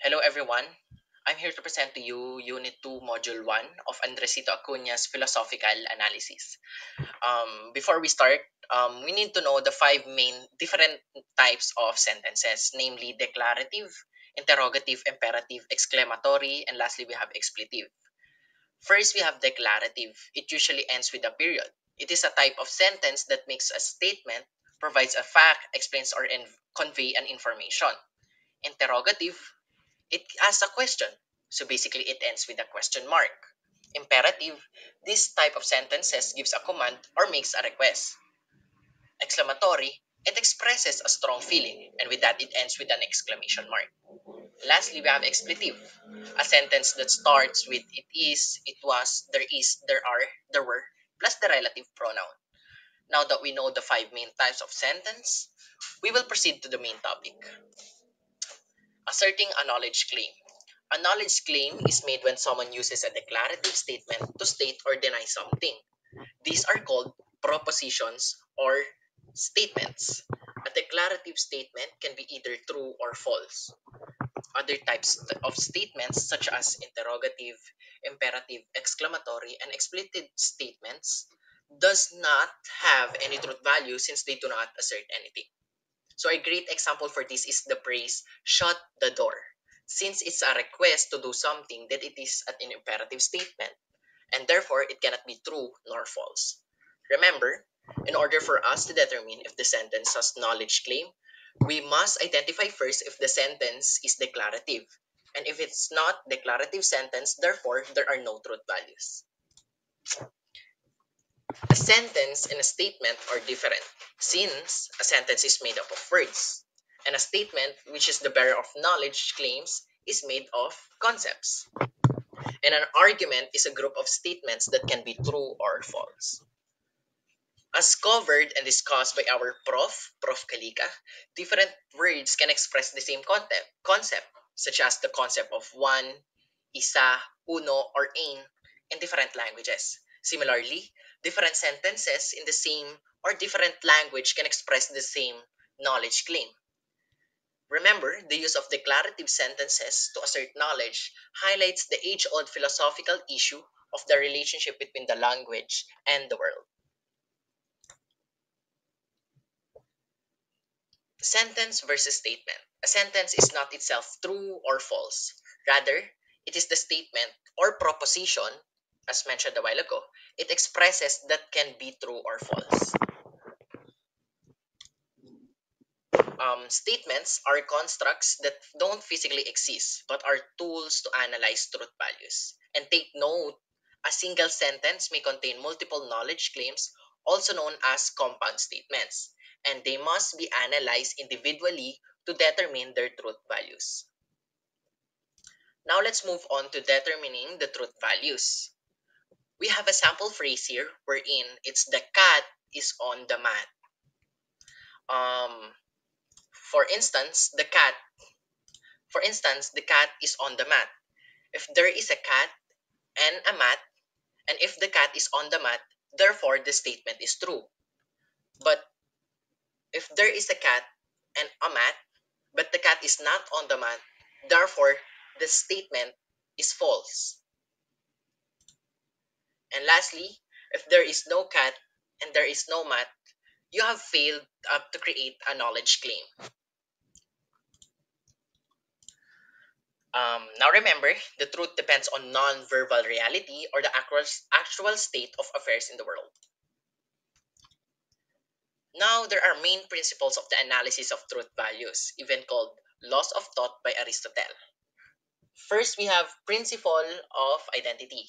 Hello everyone. I'm here to present to you Unit 2, Module 1 of Andresito Acuña's Philosophical Analysis. Before we start, we need to know the five main different types of sentences, namely declarative, interrogative, imperative, exclamatory, and lastly we have expletive. First, we have declarative. It usually ends with a period. It is a type of sentence that makes a statement, provides a fact, explains or convey an information. Interrogative, it asks a question. So basically, it ends with a question mark. Imperative, this type of sentences gives a command or makes a request. Exclamatory, it expresses a strong feeling, and with that, it ends with an exclamation mark. Lastly, we have expletive, a sentence that starts with it is, it was, there are, there were, plus the relative pronoun. Now that we know the five main types of sentence, we will proceed to the main topic. Asserting a knowledge claim. A knowledge claim is made when someone uses a declarative statement to state or deny something. These are called propositions or statements. A declarative statement can be either true or false. Other types of statements, such as interrogative, imperative, exclamatory, and expletive statements, does not have any truth value since they do not assert anything. So a great example for this is the phrase shut the door. Since it's a request to do something, that it is an imperative statement, and therefore it cannot be true nor false. Remember, in order for us to determine if the sentence has knowledge claim, we must identify first if the sentence is declarative. And if it's not declarative sentence, therefore there are no truth values. A sentence and a statement are different, since a sentence is made up of words, and a statement, which is the bearer of knowledge claims, is made of concepts. And an argument is a group of statements that can be true or false. As covered and discussed by our Prof. Kalika, different words can express the same concept, such as the concept of one, isa, uno, or ein in different languages. Similarly, different sentences in the same or different language can express the same knowledge claim. Remember, the use of declarative sentences to assert knowledge highlights the age-old philosophical issue of the relationship between the language and the world. Sentence versus statement. A sentence is not itself true or false. Rather, it is the statement or proposition, as mentioned a while ago, it expresses that can be true or false. Statements are constructs that don't physically exist but are tools to analyze truth values. And take note, a single sentence may contain multiple knowledge claims, also known as compound statements, and they must be analyzed individually to determine their truth values. Now let's move on to determining the truth values. We have a sample phrase here wherein it's the cat is on the mat. Um, for instance, the cat is on the mat. If there is a cat and a mat, and if the cat is on the mat, therefore the statement is true. But if there is a cat and a mat, but the cat is not on the mat, therefore the statement is false. And lastly, if there is no cat and there is no mat, you have failed to create a knowledge claim. Now remember, the truth depends on non-verbal reality or the actual state of affairs in the world. Now, there are main principles of the analysis of truth values, even called laws of thought by Aristotle. First, we have principle of identity.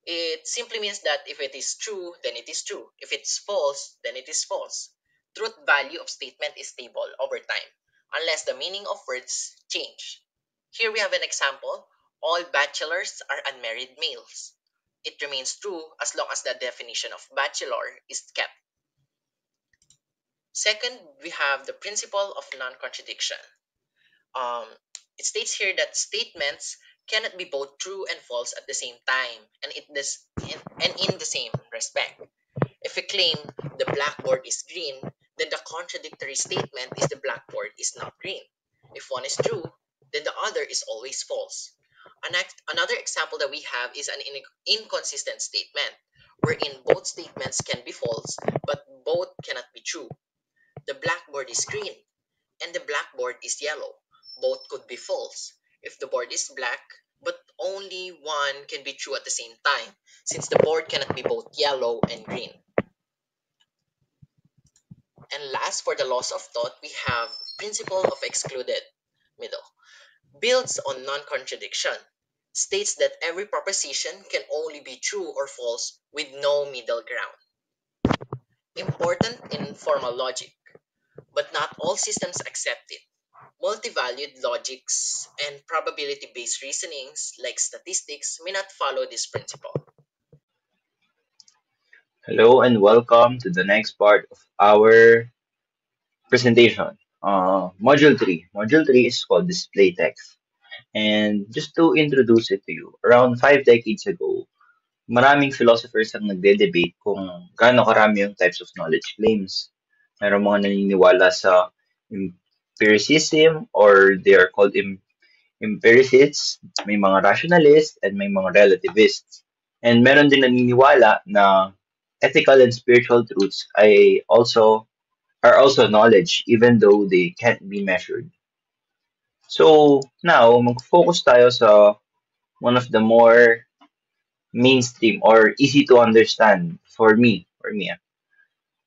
It simply means that if it is true, then it is true. If it's false, then it is false. Truth value of statement is stable over time, unless the meaning of words change. Here we have an example. All bachelors are unmarried males. It remains true as long as the definition of bachelor is kept. Second, we have the principle of non-contradiction. Um, it states here that statements cannot be both true and false at the same time and in the same respect. If we claim the blackboard is green, then the contradictory statement is the blackboard is not green. If one is true, then the other is always false. Another example that we have is an inconsistent statement, wherein both statements can be false, but both cannot be true. The blackboard is green and the blackboard is yellow. Both could be false. If the board is black, but only one can be true at the same time, since the board cannot be both yellow and green. And last, for the laws of thought, we have principle of excluded middle. Builds on non-contradiction. States that every proposition can only be true or false with no middle ground. Important in formal logic, but not all systems accept it. Multi-valued logics and probability-based reasonings like statistics may not follow this principle. Hello and welcome to the next part of our presentation. Module 3. Module 3 is called Display Text. And just to introduce it to you, around 5 decades ago, maraming philosophers ang nagde-debate kung gaano karami yung types of knowledge claims. Mayroong mga naniniwala sa empiricism or they are called empiricists, may mga rationalists, and may mga relativists. And meron din naniniwala na ethical and spiritual truths are also knowledge even though they can't be measured. So now mag-focus tayo sa one of the more mainstream or easy to understand for me,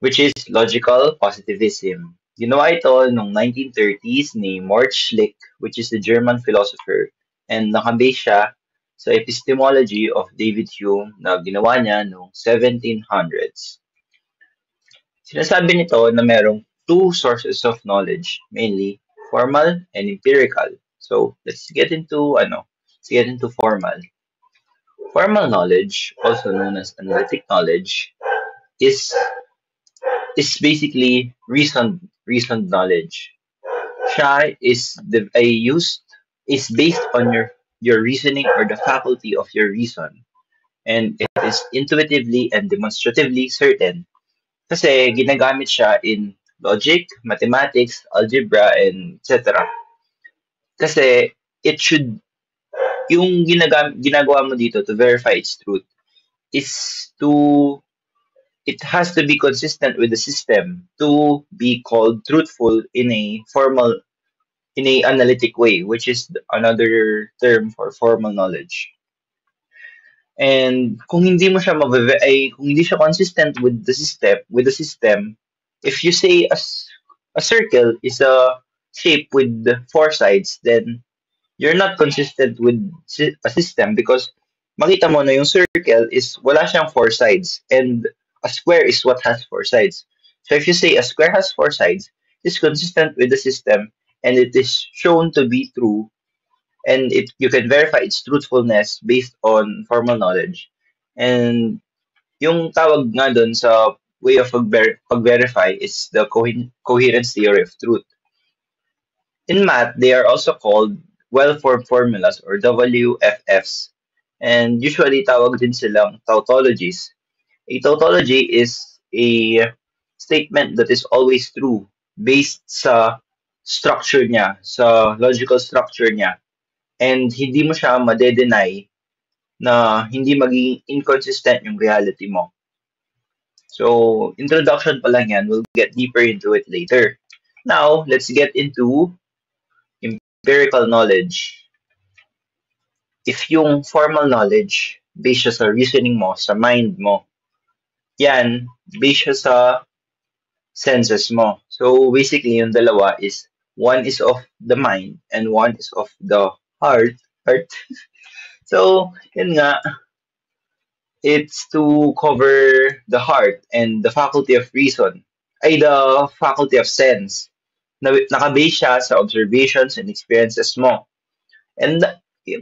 which is logical positivism. Ginawa ito noong 1930s ni Mort Schlick, which is a German philosopher, and nakabase siya sa epistemology of David Hume na ginawa niya noong 1700s. Sinasabi nito na merong two sources of knowledge, mainly formal and empirical. So, let's get into formal. Formal knowledge, also known as analytic knowledge, is is basically reasoned knowledge. Siya is based on your reasoning or the faculty of your reason, and it is intuitively and demonstratively certain kasi ginagamit siya in logic, mathematics, algebra, and etc. Kasi it should yung ginagawa mo dito to verify its truth is to it has to be consistent with the system to be called truthful in a analytic way, which is another term for formal knowledge. And kung hindi siya consistent with the system, if you say a circle is a shape with four sides, then you're not consistent with a system because makita mo na yung circle is wala siyang four sides and a square is what has four sides. So if you say a square has four sides, it's consistent with the system and it is shown to be true and you can verify its truthfulness based on formal knowledge. And yung tawag nga dun sa way of pag-verify is the coherence theory of truth. In math, they are also called well-formed formulas or WFFs. And usually tawag din silang tautologies. A tautology is a statement that is always true based sa structure niya, sa logical structure niya. And hindi mo siya madedenay na hindi maging inconsistent yung reality mo. So, introduction pa lang yan. We'll get deeper into it later. Now, let's get into empirical knowledge. If yung formal knowledge, based siya sa reasoning mo, sa mind mo, yan, based siya sa senses mo. So, basically, yung dalawa is, one is of the mind and one is of the heart. So, yun nga, it's to cover the heart and the faculty of reason, ay the faculty of sense. Nakabase siya sa observations and experiences mo. And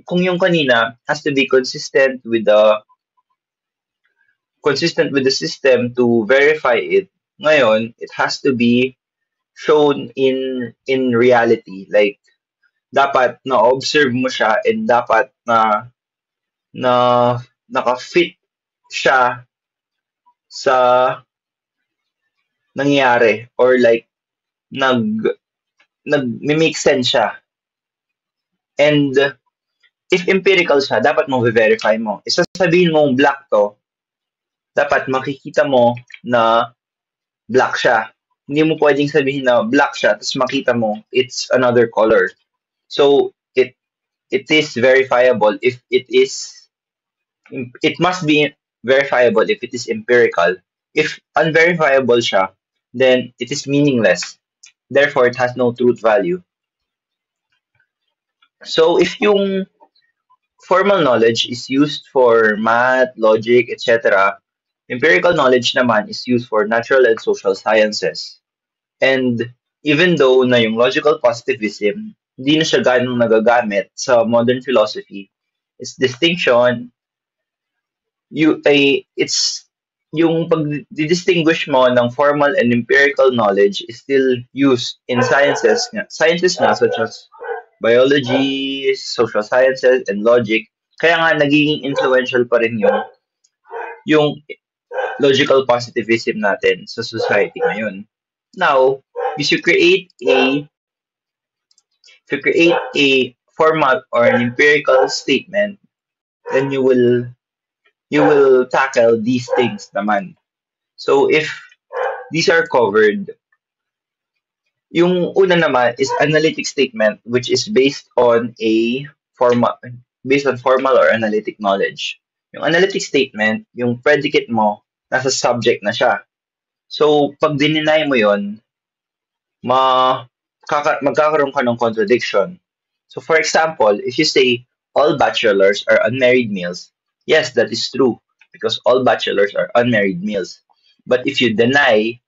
kung yung kanina has to be consistent with the system to verify it, ngayon it has to be shown in reality. Like dapat na-observe mo siya and dapat na naka-fit siya sa nangyayari or like nag make sense siya. And if empirical siya, dapat mo verify mo. Isasabihin mong black to, dapat makikita mo na black siya. Hindi mo pwedeng sabihin na black siya, tapos makita mo it's another color. So it is verifiable if it must be verifiable if it is empirical. If unverifiable siya, then it is meaningless. Therefore, it has no truth value. So if yung formal knowledge is used for math, logic, etc., empirical knowledge naman is used for natural and social sciences. And even though na yung logical positivism, hindi na siya ganong nagagamit sa modern philosophy, its distinction, it's yung pag-distinguish mo ng formal and empirical knowledge is still used in sciences nga such as biology, social sciences, and logic. Kaya nga nagiging influential pa rin yung logical positivism natin sa society ngayon. Now, if you create a formal or an empirical statement, then you will tackle these things naman. So if these are covered, yung una naman is analytic statement, which is formal based on formal or analytic knowledge. Yung analytic statement, yung predicate mo, nasa subject na siya. So, pag dininay mo yon, magkakaroon ka ng contradiction. So, for example, if you say all bachelors are unmarried males, yes, that is true because all bachelors are unmarried males. But if you deny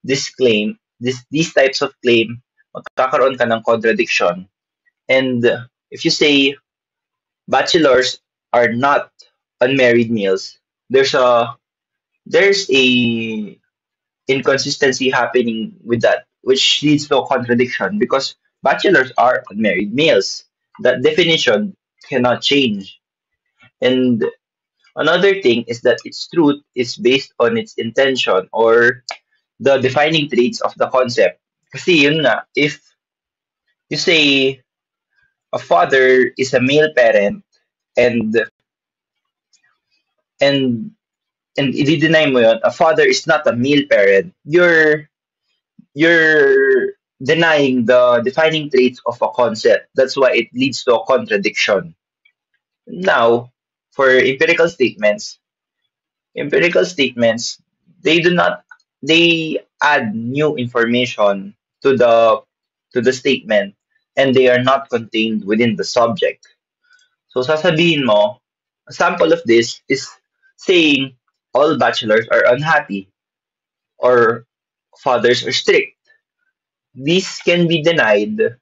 this claim, these types of claim, magkakaroon ka ng contradiction. And if you say bachelors are not unmarried males, there's a inconsistency happening with that, which leads to a contradiction because bachelors are unmarried males. That definition cannot change. And another thing is that its truth is based on its intention or the defining traits of the concept. Kasi yun nga, if you say a father is a male parent and and and i-deny mo yun, a father is not a male parent, you're denying the defining traits of a concept. That's why it leads to a contradiction. Now, for empirical statements, they do not they add new information to the statement and they are not contained within the subject. So sasabihin mo, a sample of this is saying all bachelors are unhappy or fathers are strict. These can be denied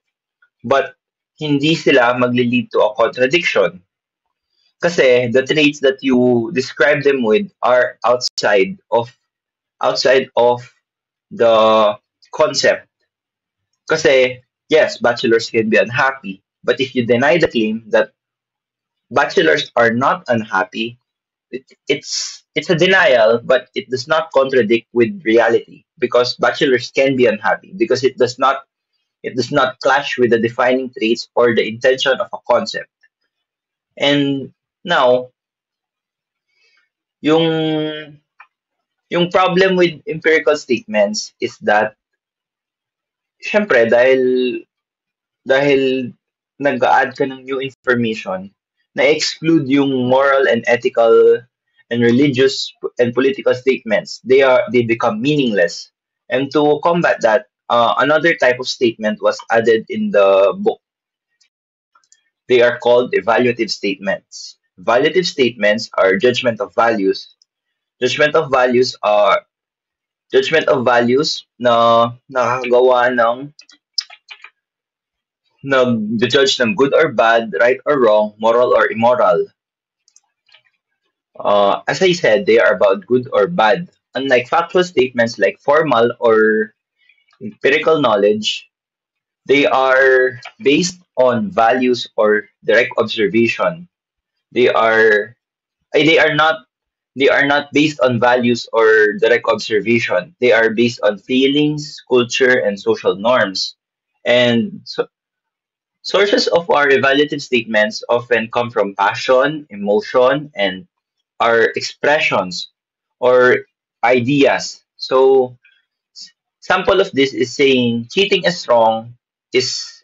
but hindi sila magli-lead to a contradiction. Kasi the traits that you describe them with are outside of the concept. Kasi yes, bachelors can be unhappy, but if you deny the claim that bachelors are not unhappy, it's a denial, but it does not contradict with reality because bachelors can be unhappy because it does not clash with the defining traits or the intention of a concept. And now, yung yung problem with empirical statements is that syempre dahil nag-a-add ka ng new information, na-exclude yung moral and ethical and religious and political statements. They become meaningless. And to combat that, another type of statement was added in the book. They are called evaluative statements. Evaluative statements are judgment of values. Judgment of values are judgment of values na nakakagawa ng nag-judge ng good or bad, right or wrong, moral or immoral. As I said, they are about good or bad. Unlike factual statements like formal or empirical knowledge, they are based on values or direct observation. They are they are not based on values or direct observation. They are based on feelings, culture, and social norms. And so Sources of our evaluative statements often come from passion, emotion, and our expressions or ideas. So, sample of this is saying cheating is wrong is,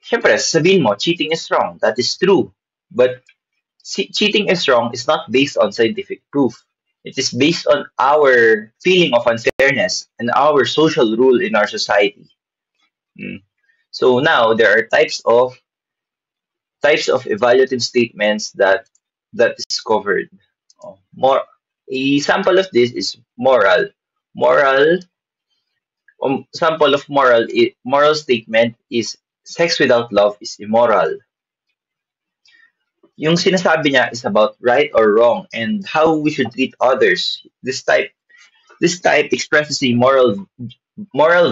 syempre, sabihin mo, cheating is wrong. That is true. But cheating is wrong is not based on scientific proof. It is based on our feeling of unfairness and our social rule in our society. Mm. So now there are types of evaluative statements that is covered. More a sample of this is moral. Moral sample of moral statement is sex without love is immoral. Yung sinasabi niya is about right or wrong and how we should treat others. This type expresses a moral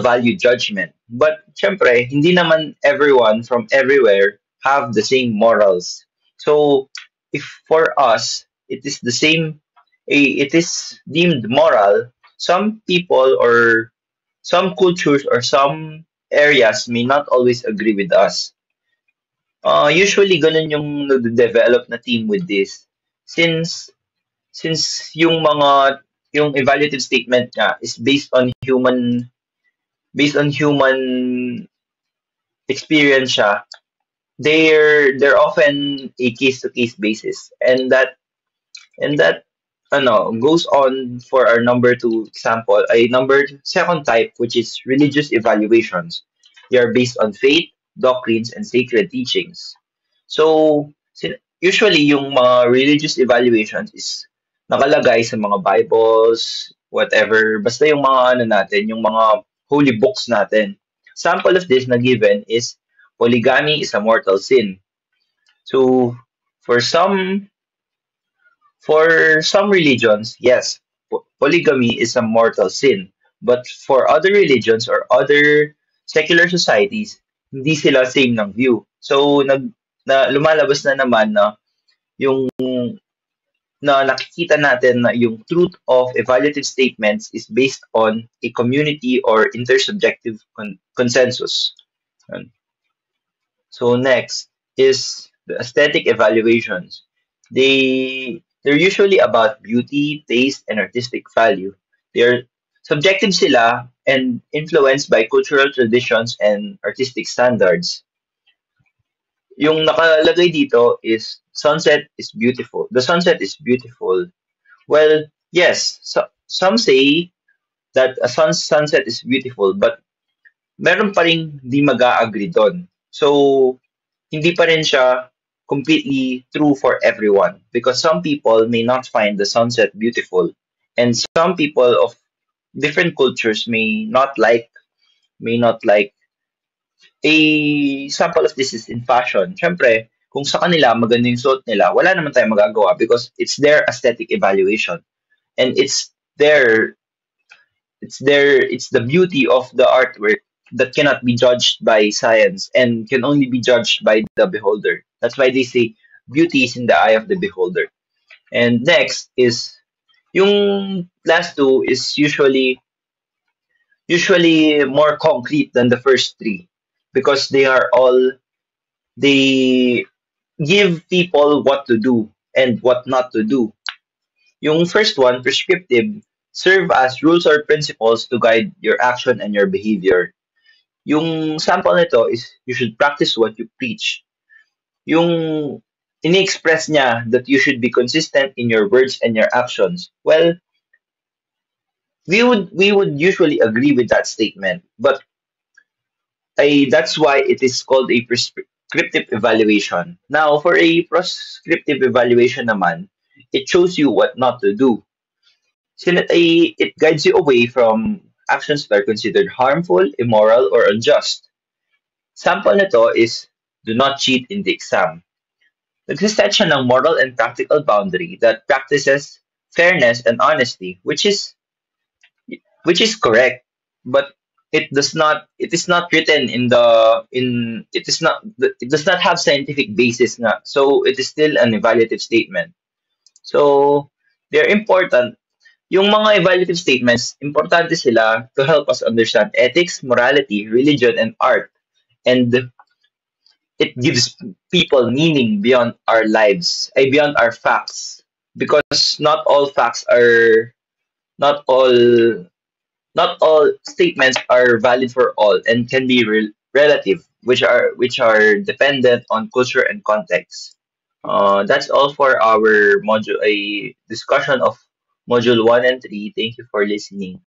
value judgment. But syempre, hindi naman everyone from everywhere have the same morals. So if for us it is deemed moral, some people or some cultures or some areas may not always agree with us. Usually ganun yung nagde-develop na team with this. Since since yung evaluative statement niya is based on human experience siya, they're often a case to case basis. And that goes on for our number two example, a number second type, which is religious evaluations. They are based on faith, doctrines, and sacred teachings. So, usually yung mga religious evaluations is nakalagay sa mga Bibles, whatever, basta yung mga natin, yung mga holy books natin. Sample of this na given is polygamy is a mortal sin. So, for some for some religions, yes, polygamy is a mortal sin. But for other religions or other secular societies, hindi sila same ng view. So lumalabas na naman na yung na nakikita natin na yung truth of evaluative statements is based on a community or intersubjective consensus. Yun. So next is the aesthetic evaluations. They're usually about beauty, taste, and artistic value. They're subjective sila and influenced by cultural traditions and artistic standards. Yung nakalagay dito is sunset is beautiful. The sunset is beautiful. Well, yes, some say that a sunset is beautiful, but meron pa ring di mag-a-agree doon. So, hindi pa rin siya completely true for everyone because some people may not find the sunset beautiful and some people of different cultures may not like a sample of this is in fashion. Siyempre, kung sa kanila maganda yung suot nila, wala naman tayong magagawa because it's their aesthetic evaluation and it's the beauty of the artwork that cannot be judged by science and can only be judged by the beholder. That's why they say beauty is in the eye of the beholder. And next is yung last two is usually more concrete than the first three because they give people what to do and what not to do. Yung first one, prescriptive, serve as rules or principles to guide your action and your behavior. Yung sample nito is you should practice what you preach. Yung ini-express niya that you should be consistent in your words and your actions. Well, we would usually agree with that statement, but that's why it is called a prescriptive evaluation. Now, for a prescriptive evaluation naman, it shows you what not to do. It guides you away from actions that are considered harmful, immoral, or unjust. Sample nito is do not cheat in the exam. Nagsiset siya ng moral and practical boundary that practices fairness and honesty, which is correct, but it is not written in the in it does not have scientific basis nga. So it is still an evaluative statement. So they're important. Yung mga evaluative statements, importante sila to help us understand ethics, morality, religion, and art. And it gives people meaning beyond our lives, beyond our facts. Because not all not all statements are valid for all and can be relative, which are dependent on culture and context. That's all for our module, a discussion of module 1 and 3. Thank you for listening.